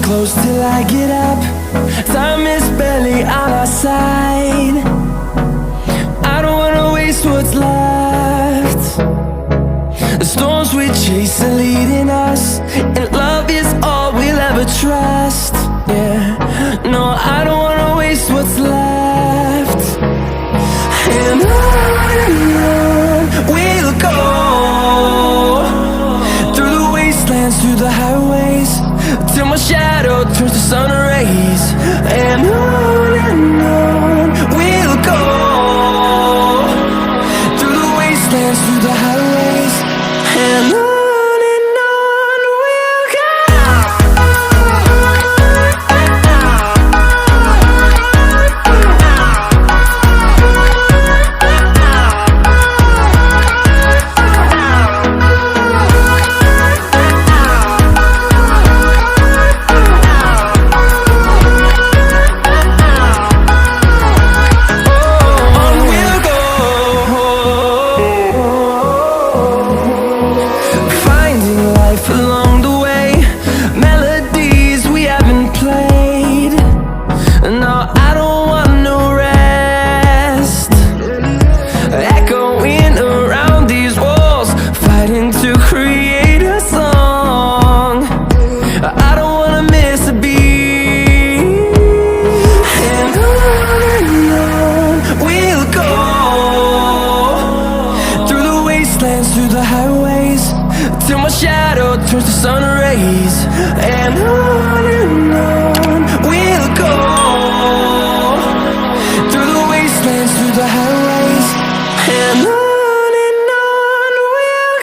close till I get up. Time is barely on our side. I don't wanna waste what's left. The storms we chase are leading us, and love is all we'll ever trust. Yeah, no, I don't wanna waste what's left. And on we'll go, through the wastelands, through the highways, till my shadow turns to sun rays. And on we'll go, through the wastelands, through the highways, and on we'll go. Along the way, melodies we haven't played. No, I don't want no rest. Echoing around these walls, fighting to create a song. I don't wanna miss a beat. And on we'll go, through the wastelands, through the highways, till my shadow turns to sun rays. And on we'll go, through the wastelands, through the highways.